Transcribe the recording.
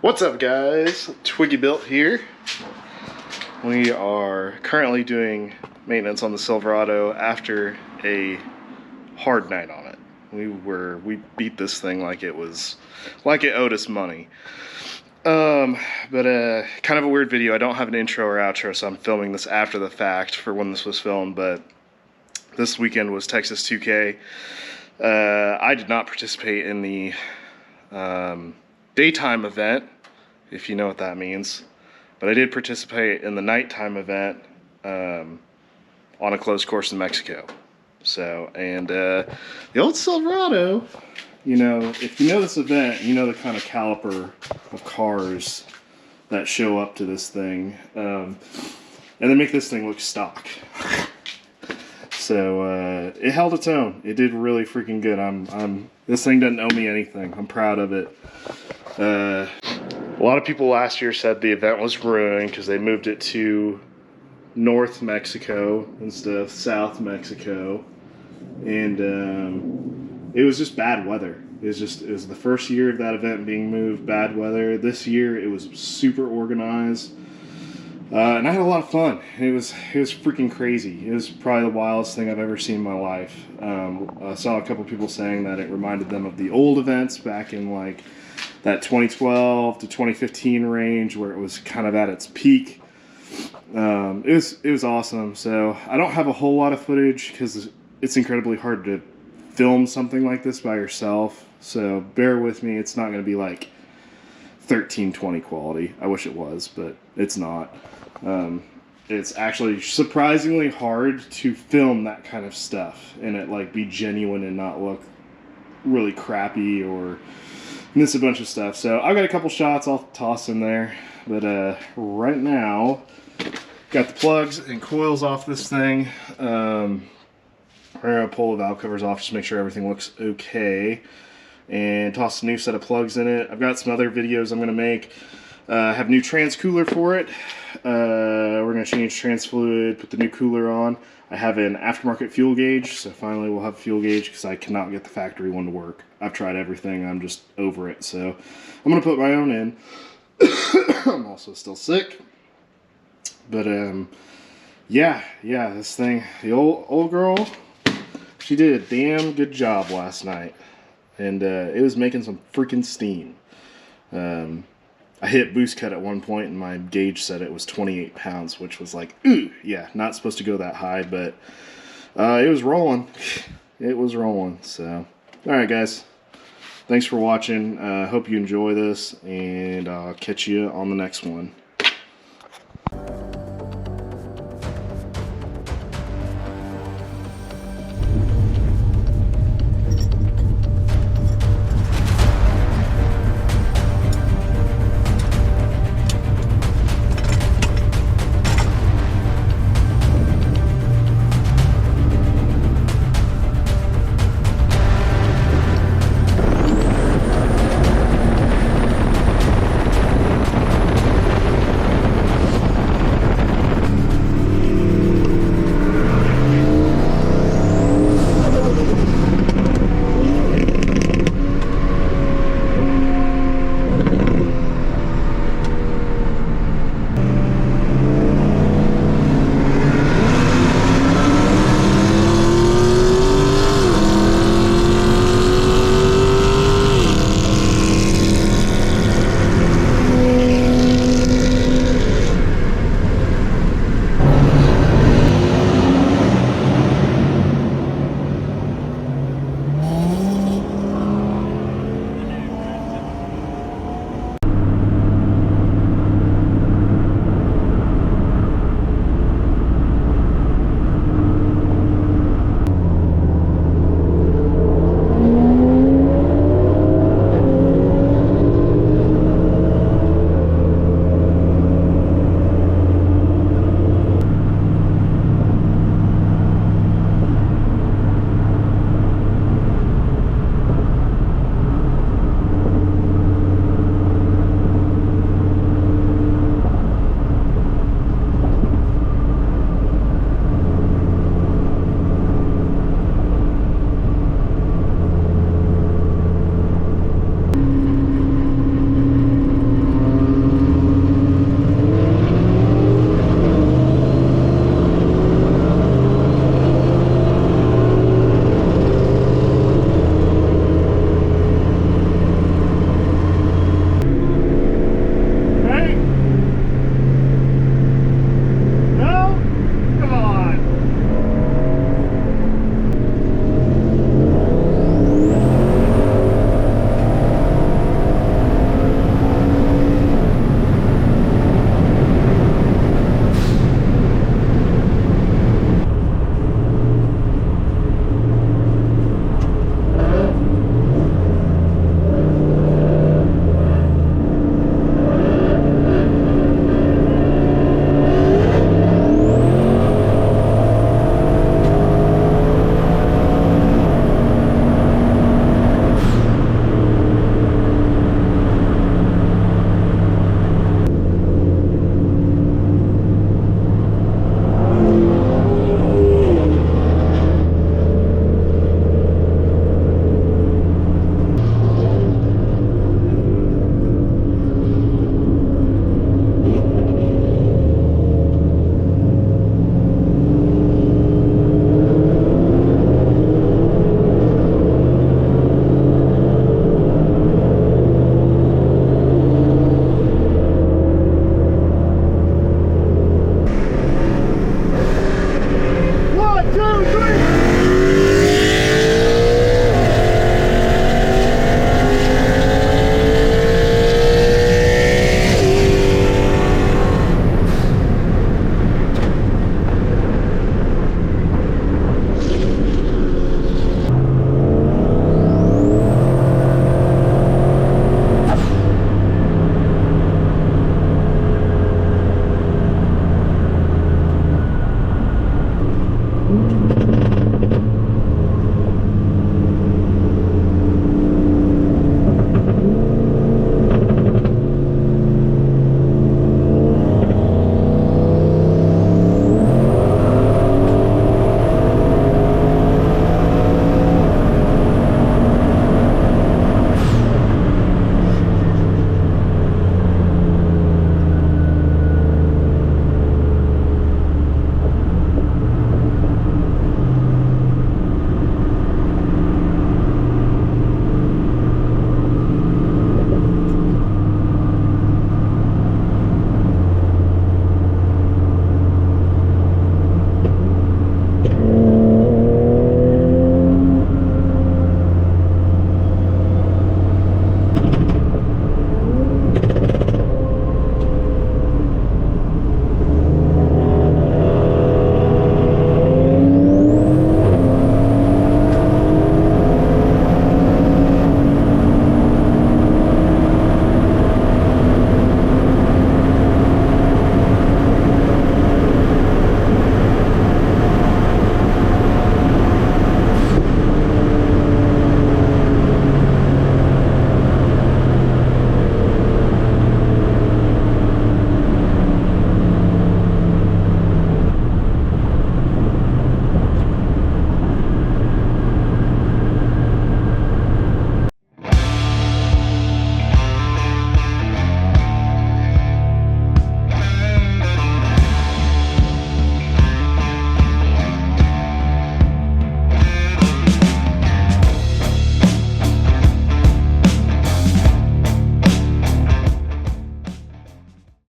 What's up, guys? Twiggy Built here. We are currently doing maintenance on the Silverado after a hard night on it. We beat this thing like it owed us money. Kind of a weird video. I don't have an intro or outro, so I'm filming this after the fact for when this was filmed, but this weekend was Texas 2K. I did not participate in the daytime event, if you know what that means, but I did participate in the nighttime event on a closed course in Mexico. So, and the old Silverado, you know, if you know this event, you know the kind of caliber of cars that show up to this thing, and they make this thing look stock. So it held its own. It did really freaking good. This thing doesn't owe me anything. I'm proud of it. A lot of people last year said the event was ruined because they moved it to North Mexico instead of South Mexico, and it was just bad weather. It was the first year of that event being moved, bad weather. This year it was super organized. And I had a lot of fun. It was freaking crazy. It was probably the wildest thing I've ever seen in my life. I saw a couple people saying that it reminded them of the old events back in like that 2012 to 2015 range where it was kind of at its peak. It was awesome. So I don't have a whole lot of footage because it's incredibly hard to film something like this by yourself. So bear with me. It's not going to be like 1320 quality. I wish it was, but it's not. It's actually surprisingly hard to film that kind of stuff and it like be genuine and not look really crappy or miss a bunch of stuff. So I've got a couple shots I'll toss in there, but right now got the plugs and coils off this thing. We're gonna pull the valve covers off just to make sure everything looks okay and toss a new set of plugs in it. I've got some other videos I'm gonna make. Have new trans cooler for it. We're going to change trans fluid, put the new cooler on. I have an aftermarket fuel gauge, so finally we'll have a fuel gauge because I cannot get the factory one to work. I've tried everything, I'm just over it, so I'm going to put my own in. I'm also still sick. But, yeah, this thing, the old girl, she did a damn good job last night. And it was making some freaking steam. I hit boost cut at one point and my gauge said it was 28 pounds, which was like, ooh, yeah, not supposed to go that high, but it was rolling. It was rolling, so. Alright, guys. Thanks for watching. Hope you enjoy this, and I'll catch you on the next one.